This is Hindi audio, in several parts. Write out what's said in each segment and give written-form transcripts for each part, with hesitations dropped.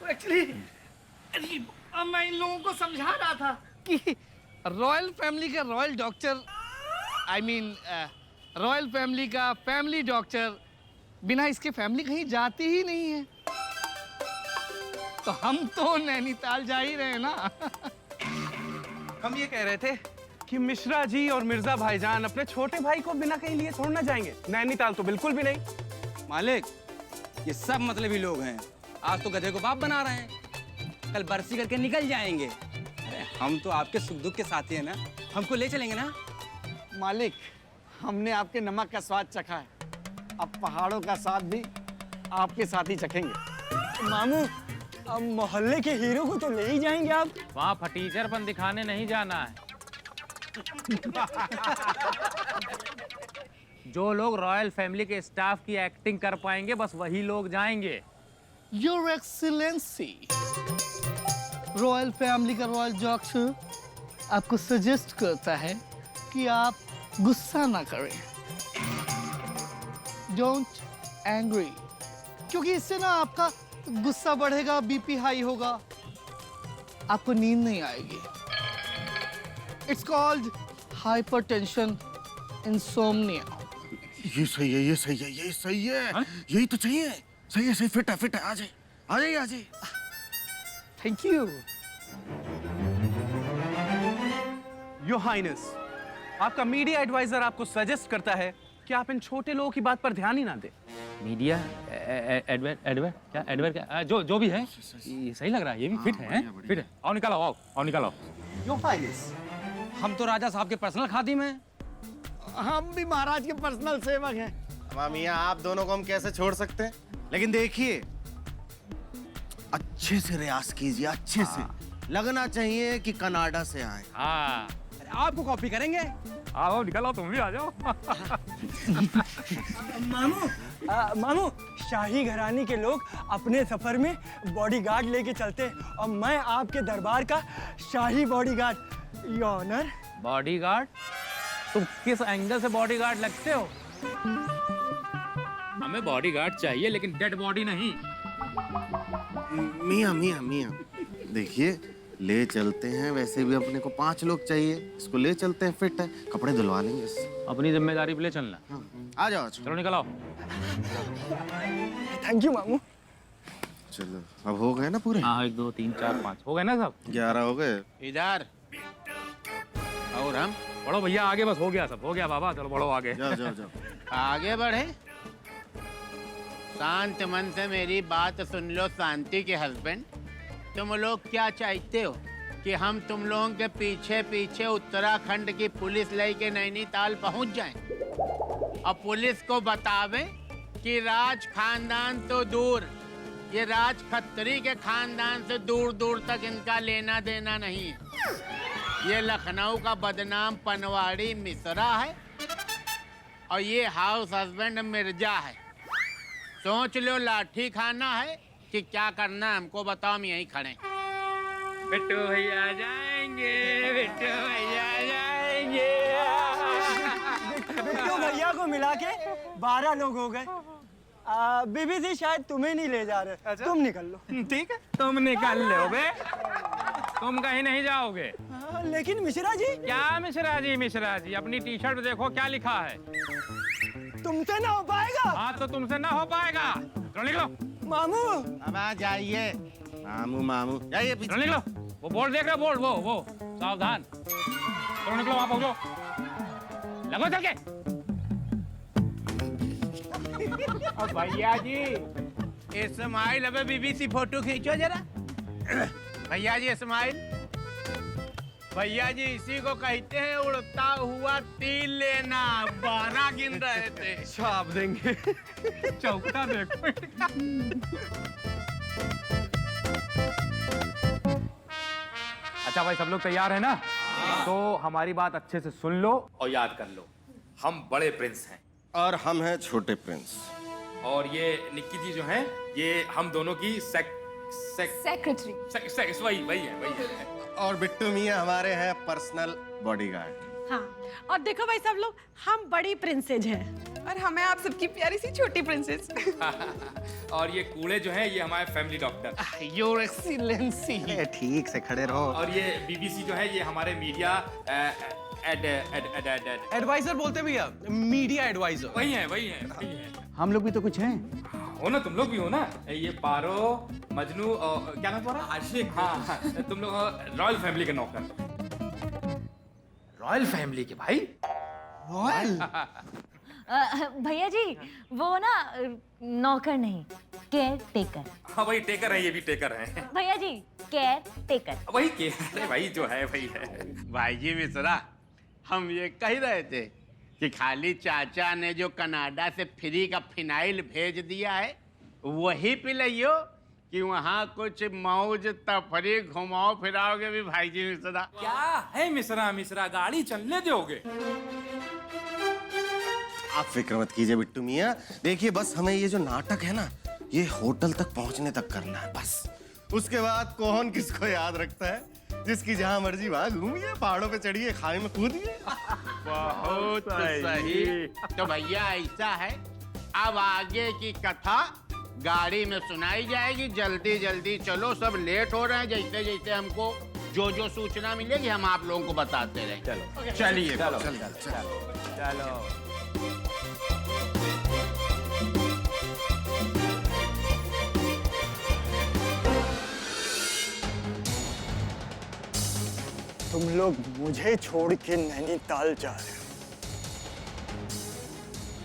एक्चुअली मैं इन लोगों को समझा रहा था कि रॉयल फैमिली का royal doctor, I mean royal family का फैमिली डॉक्टर बिना इसके फैमिली कहीं जाती ही नहीं है। तो हम तो नैनीताल जा ही रहे हैं ना। हम ये कह रहे थे कि मिश्रा जी और मिर्जा भाईजान अपने छोटे भाई को बिना कहीं लिए छोड़ना जाएंगे। नैनीताल तो बिल्कुल भी नहीं। मालिक, ये सब मतलबी लोग हैं। आज तो गधे को बाप बना रहे हैं, कल बरसी करके निकल जाएंगे। अरे हम तो आपके सुख दुख के साथी हैं ना, हमको ले चलेंगे ना। मालिक, हमने आपके नमक का स्वाद चखा है, अब पहाड़ों का स्वाद भी आपके साथ ही चखेंगे। मामू, अब मोहल्ले के हीरो को तो ले ही जाएंगे आप। वहाँ फटीचरपन दिखाने नहीं जाना है। जो लोग रॉयल फैमिली के स्टाफ की एक्टिंग कर पाएंगे बस वही लोग जाएंगे। योर एक्सीलेंसी, रॉयल फैमिली का रॉयल डॉक्टर आपको सजेस्ट करता है कि आप गुस्सा ना करें, डोंट एंग्री, क्योंकि इससे ना आपका गुस्सा बढ़ेगा, बीपी हाई होगा, आपको नींद नहीं आएगी। It's called hypertension insomnia. ये सही है, ये सही है, ये सही है। यही तो चाहिए। सही है, सही, फिट है, फिट है। आ जाए, आ जाइए, आ जाइए। Thank you. योर हाइनेस, आपका मीडिया एडवाइजर आपको सजेस्ट करता है कि आप इन छोटे लोगों की बात पर ध्यान ही ना दें। मीडिया एडवर्ड क्या एडवर्ड क्या जो भी है, ये सही लग रहा है। ये भी फिट है, फिट है। आओ निकालो, आओ निकालो। योर हाइनेस, हम तो राजा साहब के पर्सनल खादिम हैं। हम भी महाराज के पर्सनल सेवक हैं। अब मियाँ, आप दोनों को हम कैसे छोड़ सकते हैं? लेकिन देखिए, अच्छे से रियाज कीजिए, अच्छे से। लगना चाहिए कि कनाडा से आए। हाँ, आपको कॉपी करेंगे। आओ निकालो, तुम भी आ जाओ। मामू, शाही घराने के लोग अपने सफर में बॉडीगार्ड लेके चलते हैं और मैं आपके दरबार का शाही बॉडीगार्ड। Your honour. बॉडीगार्ड? तुम किस एंगल से बॉडीगार्ड लगते हो? हमें बॉडीगार्ड चाहिए, लेकिन डेड बॉडी नहीं। मियाँ, मियाँ, मियाँ, देखिए, ले चलते हैं। वैसे भी अपने को 5 लोग चाहिए, इसको ले चलते हैं। फिट है, कपड़े धुलवा लेंगे इससे। अपनी जिम्मेदारी पे ले चलना। हाँ, आ जाओ, चलो निकलो। थैंक यू मामू। चलो, अब हो गए ना पूरे? हाँ, 1 2 3 4 5 हो गए ना सब? 11 हो गए। इधर और हम बढ़ो भैया आगे, बस हो गया, सब हो गया बाबा। चलो बढ़ो आगे। जाओ, जाओ, जाओ। आगे बढ़े। शांत मन से मेरी बात सुन लो, शांति के हस्बैंड। तुम लोग क्या चाहते हो कि हम तुम लोगों के पीछे पीछे उत्तराखंड की पुलिस लेके नैनीताल पहुंच जाएं और पुलिस को बतावें कि राज खानदान तो दूर, ये राज खत्री के खानदान से दूर दूर तक इनका लेना देना नहीं है। ये लखनऊ का बदनाम पनवाड़ी मिश्रा है और ये हाउस हस्बैंड मिर्जा है। सोच लो, लाठी खाना है कि क्या करना है, हमको बताओ, हम यहीं खड़े। बिट्टू भैया जाएंगे, बिट्टू भैया जाएंगे। बिट्टू भैया को मिला के 12 लोग हो गए। बीबी जी शायद तुम्हें नहीं ले जा रहे। तुम निकल लो। ठीक है, तुम निकल लो बे, तुम कहीं नहीं जाओगे। लेकिन मिश्रा जी। क्या मिश्रा जी? मिश्रा जी, अपनी टी शर्ट देखो क्या लिखा है। तुमसे ना हो पाएगा। हाँ, तो तुमसे ना हो पाएगा। चलो निकलो। मामू, अब आ जाइए। मामू, मामू, जाइए चलो पीछे। निकलो। वो बोर्ड देख रहे हो, बोर्ड, वो सावधान। चलो निकलो, वहां पहुंचो। लगो चल के। अब भैया जी, इस्माइल, अबे बीबीसी फोटो खींचो जरा। भैया जी इस्माइल, भैया जी इसी को कहते हैं उड़ता हुआ तीर लेना। 12 गिन रहे थे। छाप देंगे। चौकटा देखो। अच्छा भाई, सब लोग तैयार है ना? तो हमारी बात अच्छे से सुन लो और याद कर लो। हम बड़े प्रिंस हैं और हम हैं छोटे प्रिंस। और ये निक्की जी जो हैं, ये हम दोनों की सेक्रेटरी। वही है। और बिट्टू मियाँ हमारे हैं पर्सनल बॉडीगार्ड। हाँ, और देखो भाई सब लोग, हम बड़ी प्रिंसेस हैं। और हमें आप सबकी प्यारी सी छोटी प्रिंसेस। और ये कूड़े जो है ये हमारे फैमिली डॉक्टर। Your excellency. ठीक से खड़े रहो। और ये बीबीसी जो है ये हमारे मीडिया एडवाइजर बोलते भैया, मीडिया एडवाइजर। वही है। हम लोग भी तो कुछ हैं। हो ना, तुम लोग भी हो ना। ये पारो, मजनू और क्या नाम तुम्हारा? आशिक। हाँ, तुम लोग रॉयल फैमिली के नौकर। रॉयल फैमिली के भाई। भैया जी, वो ना नौकर नहीं, केयर टेकर। हाँ वही टेकर है, ये भी टेकर है। भैया जी, केयर टेकर। वही के अरे भाई जो है वही है। भाई जी मिश्रा, हम ये कह रहे थे कि खाली चाचा ने जो कनाडा से फ्री का फिनाइल भेज दिया है वही पिलाइयो, कि वहाँ कुछ मौज तफरी घुमाओ फिराओगे भी भाई जी मिश्रा? क्या है मिश्रा गाड़ी चलने दोगे? आप फिक्र मत कीजिए बिट्टू मियाँ। देखिए बस हमें ये जो नाटक है ना, ये होटल तक पहुंचने तक करना है बस। उसके बाद कौन किसको याद रखता है? जिसकी जहां मर्जी वहां घूमिए, पहाड़ों पे चढ़िए, खाई में कूदिए। बहुत सही। तो भैया ऐसा है, अब आगे की कथा गाड़ी में सुनाई जाएगी। जल्दी जल्दी चलो, सब लेट हो रहे हैं। जैसे जैसे हमको जो सूचना मिलेगी हम आप लोगों को बताते रहें। चलो चलिए चलो। तुम लोग मुझे छोड़ के नैनीताल जा रहे हो,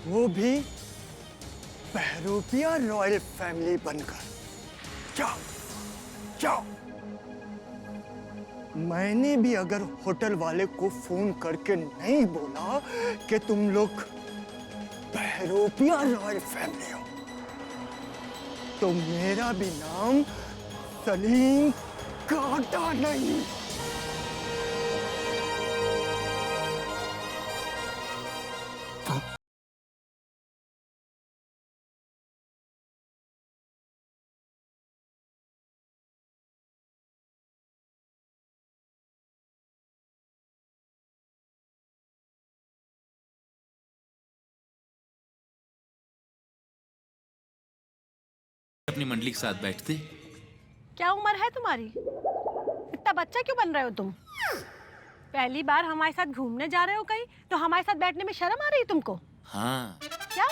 वो भी बहरूपिया रॉयल फैमिली बनकर। जाओ जाओ। मैंने भी अगर होटल वाले को फोन करके नहीं बोला कि तुम लोग बहरूपिया रॉयल फैमिली हो, तो मेरा भी नाम सलीम कांटा नहीं। अपनी मंडली के साथ बैठते। क्या उम्र है तुम्हारी? इतना बच्चा क्यों बन रहे हो तुम? पहली बार हमारे साथ घूमने जा रहे हो कहीं, तो हमारे साथ बैठने में शर्म आ रही है तुमको? हाँ। क्या?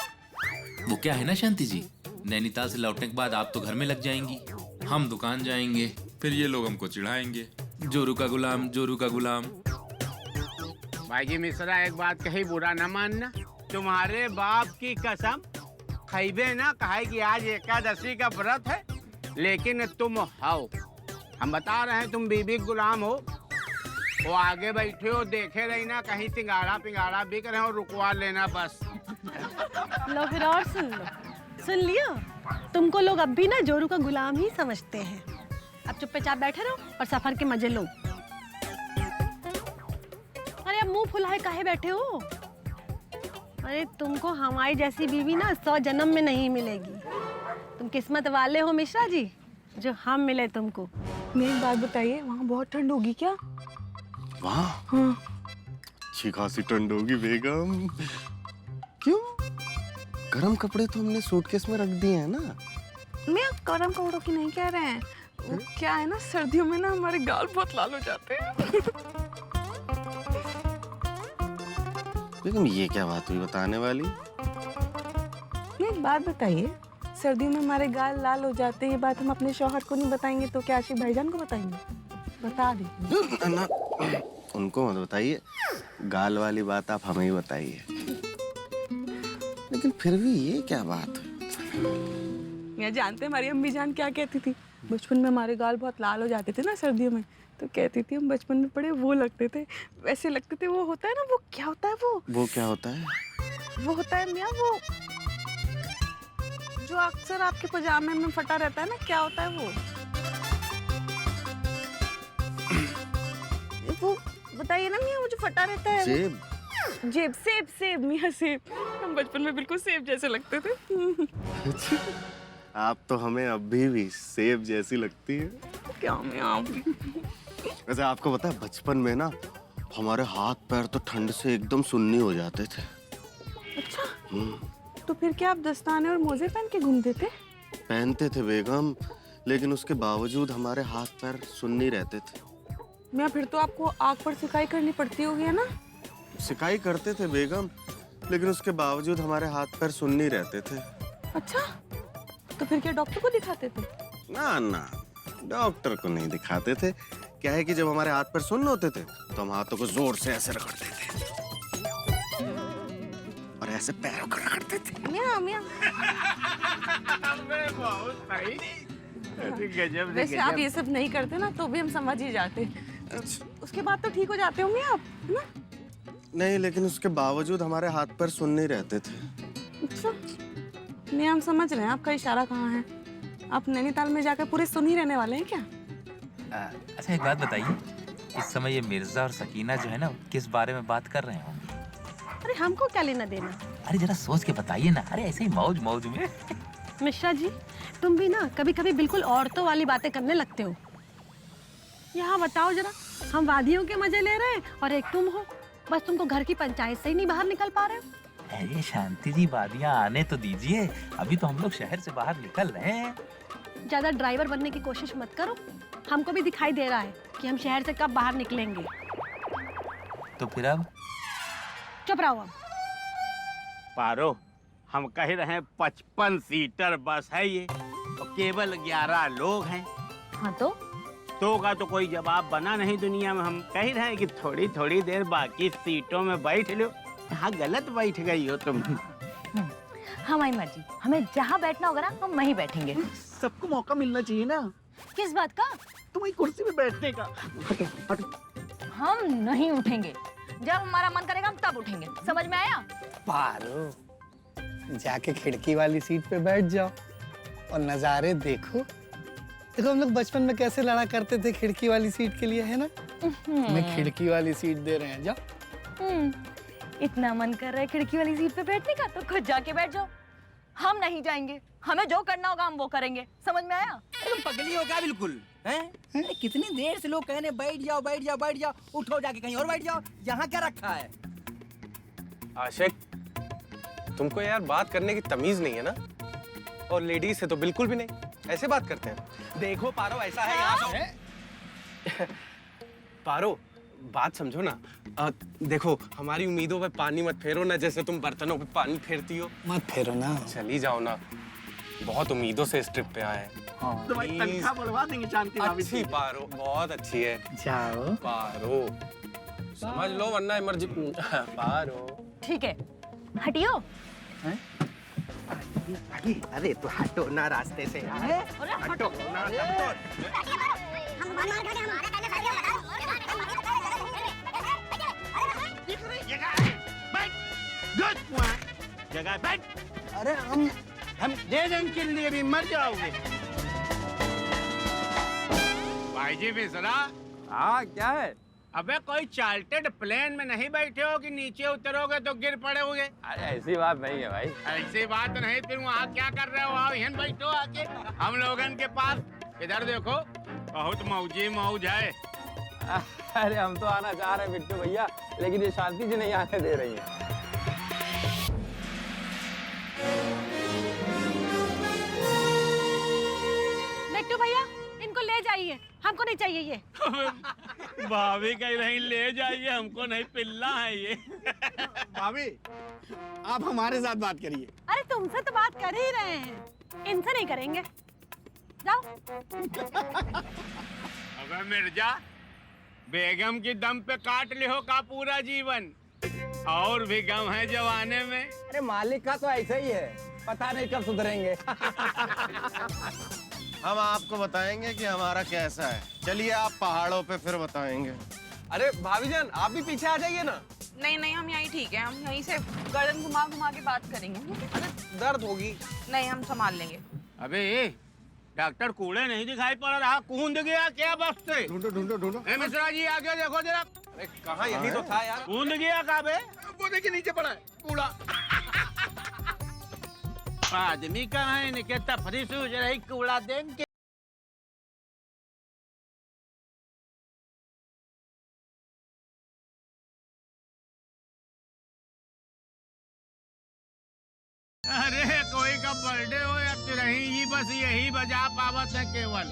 वो क्या है ना शांति जी, नैनीताल से लौटने के बाद आप तो घर में लग जाएंगी, हम दुकान जाएंगे, फिर ये लोग हमको चिढ़ाएंगे, जोरू का गुलाम, जोरू का गुलाम। भाई जी मिश्रा, एक बात कही बुरा न मानना, तुम्हारे बाप की कसम खैबे ना कहे कि आज एकादशी का व्रत है, लेकिन तुम हो, हम बता रहे हैं, तुम बीबी गुलाम हो। वो आगे बैठे हो, देखे रही ना कहीं सिंगाड़ा पिंगाड़ा बिक रहे हो, रुकवा लेना बस। लो फिर और सुन लो। सुन लियो? तुमको लोग अब भी ना जोरू का गुलाम ही समझते हैं। अब चुपचाप बैठे रहो और सफर के मजे लो। अरे अब मुंह फुलाए काहे बैठे हो? अरे तुमको हमारी जैसी बीवी ना 100 जन्म में नहीं मिलेगी। तुम किस्मत वाले हो मिश्रा जी, जो हम मिले तुमको। मेरी एक बात बताइए, वहाँ बहुत ठंड होगी क्या? वहाँ? हाँ। अच्छी खासी ठंड होगी बेगम। क्यों? गरम कपड़े तो हमने सूटकेस में रख दिए हैं ना। मैं गरम कपड़ों की नहीं कह रहे हैं, वो क्या है ना, सर्दियों में ना हमारे गाल बहुत लाल हो जाते हैं। लेकिन ये क्या बात हुई बताने वाली? ये एक बात बताइए, सर्दियों में हमारे गाल लाल हो जाते हैं, ये बात हम अपने शौहर को नहीं बताएंगे तो क्या आशिक भाईजान को बताएंगे? बता दीजिए। ना, उनको मत बताइए, गाल वाली बात आप हमें ही बताइए। लेकिन फिर भी ये क्या बात है? मैं जानते हैं हमारी अम्मी जान क्या कहती थी, बचपन में हमारे गाल बहुत लाल हो जाते थे ना सर्दियों में, तो कहती थी हम बचपन में पड़े वो लगते थे, वैसे लगते थे। वो होता है ना, वो क्या होता है वो क्या होता है? वो होता है मियाँ, वो जो अक्सर आपके पजामे में फटा रहता है ना, क्या होता है वो बताइए ना मियाँ, वो जो फटा रहता है। जेब? जेब, सेब, सेब मियाँ, सेब। हम बचपन में बिल्कुल सेब जैसे लगते थे। आप तो हमें अभी भी सेब जैसी लगती है। क्या मियाँ? वैसे आपको पता है बचपन में ना हमारे हाथ पैर तो ठंड से एकदम सुन्नी हो जाते थे। अच्छा, तो फिर क्या आप दस्ताने और मोजे पहन के घूमते थे? पहनते थे बेगम, लेकिन उसके बावजूद हमारे हाथ पैर सुन्नी रहते थे। मियाँ फिर तो आपको आग पर सिकाई करनी पड़ती होगी, है ना? सिकाई करते थे बेगम, लेकिन उसके बावजूद हमारे हाथ पैर सुन्नी रहते थे। अच्छा, तो फिर क्या डॉक्टर को दिखाते थे? ना ना, डॉक्टर को नहीं दिखाते थे। क्या है कि जब हमारे हाथ पैर सुन्न होते थे तो हम हाथों को जोर से ऐसे रगड़ते थे और ऐसे पैरों को रगड़ते थे। मियाँ मियाँ, वैसे आप ये सब नहीं करते ना तो भी हम समझ ही जाते। उसके बाद तो ठीक हो जाते होंगे आप, है ना? नहीं, लेकिन उसके बावजूद हमारे हाथ पैर सुन्नी रहते थे। अच्छा, नहीं हम समझ रहे हैं आपका इशारा कहाँ है। आप नैनीताल में जाकर पूरे सुन ही रहने वाले हैं क्या? अच्छा एक बात बताइए, इस समय ये मिर्जा और सकीना जो है ना, किस बारे में बात कर रहे होंगे? अरे हमको क्या लेना देना? अरे जरा सोच के बताइए ना। अरे ऐसे ही मौज मौज में। मिश्रा जी, तुम भी ना कभी कभी बिल्कुल औरतों वाली बातें करने लगते हो। यहाँ बताओ जरा, हम वादियों के मजे ले रहे हैं और एक तुम हो, बस तुमको घर की पंचायत से ही नहीं बाहर निकल पा रहे हो। अरे शांति जी, वादियाँ आने तो दीजिए, अभी तो हम लोग शहर से बाहर निकल रहे हैं। ज्यादा ड्राइवर बनने की कोशिश मत करो, हमको भी दिखाई दे रहा है कि हम शहर से कब बाहर निकलेंगे। तो फिर अब चुप रहो अब। पारो, हम कह रहे हैं 55 सीटर बस है ये, और केवल 11 लोग हैं। हाँ तो का तो कोई जवाब बना नहीं दुनिया में। हम कह रहे हैं कि थोड़ी थोड़ी देर बाकी सीटों में बैठ लो। यहाँ गलत बैठ गई हो तुम। हमारी मर्जी, हमें जहाँ बैठना होगा ना हम वहीं बैठेंगे। सबको मौका मिलना चाहिए ना किस बात का? तुम्हारी कुर्सी पे बैठने का। हम नहीं उठेंगे, जब हमारा मन करेगा हम तब उठेंगे, समझ में आया? पारो, जाके खिड़की वाली सीट पे बैठ जाओ और नज़ारे देखो। देखो हम लोग बचपन में कैसे लड़ा करते थे खिड़की वाली सीट के लिए, है ना? हमें खिड़की वाली सीट दे रहे हैं, जाओ। इतना मन कर रहा है खिड़की वाली सीट पे बैठने का तो खुद जाके बैठ जाओ। हम नहीं जाएंगे, हमें जो करना होगा हम वो करेंगे, समझ में आया? तुम पगली हो क्या बिल्कुल? हैं? अरे कितनी देर से लोग कहने बैठ जाओ बैठ जाओ बैठ जाओ, उठो जाके कहीं और बैठ जाओ। यहाँ क्या रखा है? आशिक, तुमको यार बात करने की तमीज नहीं है ना? और लेडीज से तो बिल्कुल भी नहीं, ऐसे बात करते हैं। देखो पारो, ऐसा है यहाँ। पारो, बात समझो ना। देखो हमारी उम्मीदों पे पानी मत फेरो ना, जैसे तुम बर्तनों पे पानी फेरती हो। मत फेरो ना। चली जाओ ना, बहुत उम्मीदों से इस ट्रिप पे आए हैं। तुम्हारी तनख्वाह बढ़वा देंगे शांति भाभी। अच्छी पारो, बहुत अच्छी है। जाओ पारो, समझ लो वरना इमरजेंसी। पारो ठीक है, हटियो। अरे तो हटो ना रास्ते से। हटो ना। जगह बैठ। अरे हम दे देंगे चिल्ली, अभी मर जाओगे। भाई जी मिश्रा। हाँ क्या है? अबे कोई चार्टर्ड प्लेन में नहीं बैठे हो कि नीचे उतरोगे तो गिर पड़ोगे? अरे ऐसी बात नहीं है भाई। ऐसी बात नहीं, फिर वहाँ क्या कर रहे हो? आओ यहाँ बैठो आके हम लोगन के पास। इधर देखो, बहुत मौजी मौज है। अरे हम तो आना चाह रहे हैं बिट्टू भैया, लेकिन ये शांति जी नहीं आने दे रही है। बिट्टू भैया, इनको ले जाइए, हमको नहीं चाहिए ये। भाभी कह रही ले जाइए, हमको नहीं पिल्ला है ये। भाभी, आप हमारे साथ बात करिए। अरे तुमसे तो बात कर ही रहे हैं, इनसे नहीं करेंगे। जाओ। अबे मिर्जा, बेगम की दम पे काट लिहो का पूरा जीवन, और भी गम है जवाने में। अरे मालिक का तो ऐसा ही है, पता नहीं कब सुधरेंगे। हम आपको बताएंगे कि हमारा कैसा है। चलिए आप पहाड़ों पे फिर बताएंगे। अरे भाभी जान, आप भी पीछे आ जाइए ना। नहीं नहीं, हम यहीं ठीक है, हम यहीं से गर्दन घुमा घुमा के बात करेंगे। अरे दर्द होगी। नहीं, हम संभाल लेंगे। अबे डॉक्टर कूड़े नहीं दिखाई पड़ रहा, कूद गया क्या बस से? ढूंढो ढूंढो ढूंढो। मिश्रा जी आगे देखो जरा। अरे कहाँ, यही तो था यार। कूद गया का बे? वो देखिए नीचे पड़ा है कूड़ा। आदमी कहाँ है? इनके तफरी सूझ रही कूड़ा देख के। बस यही बजा पावत है केवल।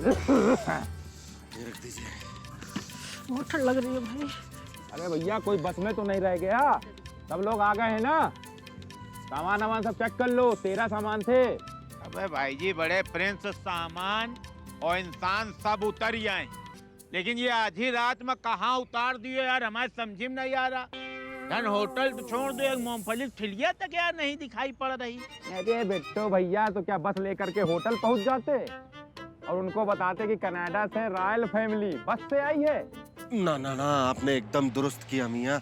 ये रख दीजिए। बहुत ठंड लग रही है भाई। अरे भैया कोई बस में तो नहीं रह गया, सब लोग आ गए हैं ना। सामान वामान सब चेक कर लो, 13 सामान थे। अबे भाई जी बड़े प्रिंस, सामान और इंसान सब उतर ही आए, लेकिन ये आधी रात में कहाँ उतार दिए यार, हमारे समझ में नहीं आ रहा। यार होटल तो छोड़ दो, एक मूंगफली ठिलिया तक यार नहीं दिखाई पड़ रही। अरे बेटो भैया तो क्या बस लेकर के होटल पहुंच जाते और उनको बताते कि कनाडा से रॉयल फैमिली बस से आई है। ना ना ना, आपने एकदम दुरुस्त किया मियाँ।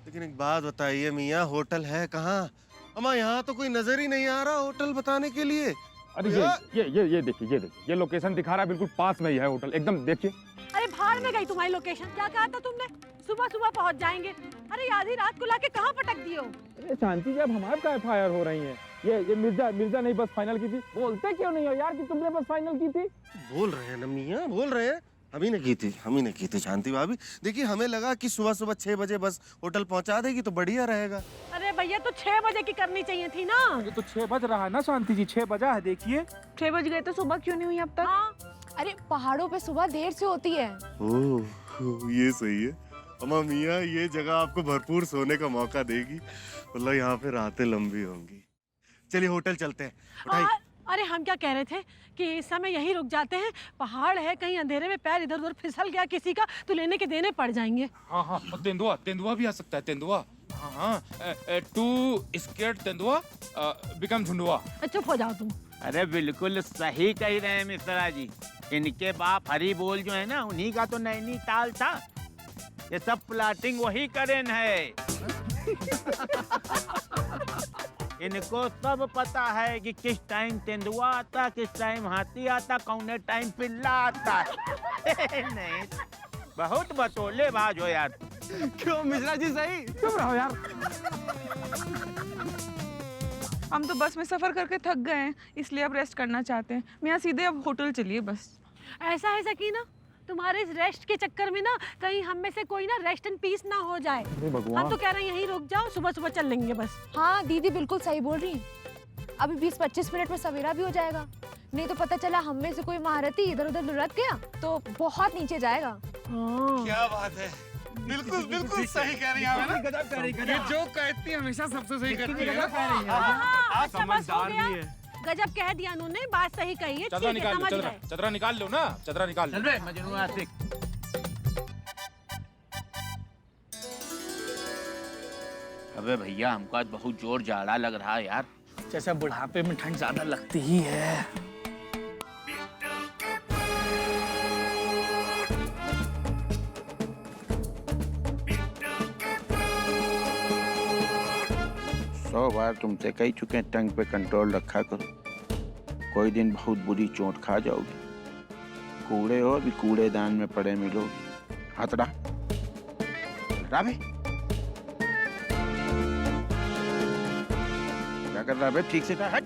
लेकिन एक बात बताइए मियाँ, होटल है कहाँ? अम्मा यहाँ तो कोई नजर ही नहीं आ रहा होटल बताने के लिए। अरे ये देखिए, ये लोकेशन दिखा रहा है, बिल्कुल पास में ही है होटल, एकदम देखिए। अरे भाड़ में गई तुम्हारी लोकेशन, क्या कहा था तुमने? सुबह सुबह पहुंच जाएंगे। अरे आधी रात को लाके कहाँ पटक दिए हो? अरे शांति जी, अब हमारे का फायर हो रही है। ये मिर्जा नहीं बस फाइनल की थी। बोलते क्यों नहीं हो यार कि तुमने बस फाइनल की थी? बोल रहे हैं ना मियाँ, बोल रहे हैं। हम ही ने की थी शांति भाभी। देखिए हमें लगा कि सुबह 6 बजे बस होटल पहुंचा देगी तो बढ़िया रहेगा। अरे भैया तो 6 बजे की करनी चाहिए थी ना। ये तो 6 बज रहा है ना शांति जी, 6 बजा है देखिए। 6 बज गए तो सुबह क्यों नहीं हुई अब तक? हाँ। अरे पहाड़ों पे सुबह देर से होती है। ओह ये सही है। अम्मा मियाँ ये जगह आपको भरपूर सोने का मौका देगी, मतलब यहाँ पे रातें लंबी होंगी। चलिए होटल चलते हैं। उठाइए। अरे हम क्या कह रहे थे कि इस समय यहीं रुक जाते हैं, पहाड़ है, कहीं अंधेरे में पैर इधर उधर फिसल गया किसी का तो लेने के देने पड़ जाएंगे। हाँ, तेंदुआ भी आ सकता है, तेंदुआ। हाँ, टू स्केर्ड तेंदुआ बिकम झुंडुआ। चुप हो जाओ तुम। अरे बिल्कुल सही कह रहे हैं मिश्रा जी, इनके बाप हरी बोल जो है ना, उन्हीं का तो नैनीताल था। ये सब प्लाटिंग वही करेन है। इनको सब पता है कि किस टाइम तेंदुआ आता, किस टाइम हाथी आता, कौन टाइम पिल्ला आता है। नहीं, बहुत बतौले बाज हो यार। क्यों मिश्रा जी सही? चुप रहो यार। हम तो बस में सफर करके थक गए हैं, इसलिए अब रेस्ट करना चाहते हैं। मैं यहाँ सीधे अब होटल चलिए बस। ऐसा है सकीना, तुम्हारे इस रेस्ट के चक्कर में ना कहीं हम में से कोई ना रेस्ट एंड पीस ना हो जाए। हम तो कह रहे हैं यहीं रुक जाओ, सुबह सुबह चल लेंगे बस। हाँ दीदी बिल्कुल सही बोल रही हैं। अभी 20-25 मिनट में सवेरा भी हो जाएगा, नहीं तो पता चला हम में से कोई महारथी इधर उधर लुढ़क गया तो बहुत नीचे जाएगा। क्या बात है, बिल्कुल बिल्कुल सही कह रही है ना। ये जो कहती है हमेशा सबसे सही करती है। समझदार भी है। गजब कह दिया उन्होंने, बात सही कही है। चदरा निकाल लो, चदरा निकाल लो ना, चदरा निकाल लो। चल बे मजनू आशिक। अबे भैया हमको आज बहुत जोर जाड़ा लग रहा है यार। जैसा बुढ़ापे में ठंड ज्यादा लगती ही है। सौ बार तुमसे कह चुके हैं टंग पे कंट्रोल रखा करो, कोई दिन बहुत बुरी चोट खा जाओगे। कूड़े हो अभी कूड़ेदान में पड़े मिलोगे। हथड़ा बे, क्या कर रहा है बे? ठीक से हट।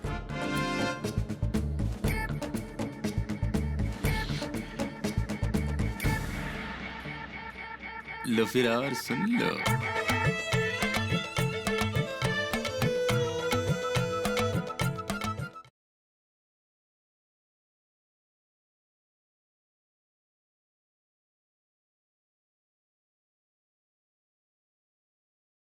लो फिर और सुन लो।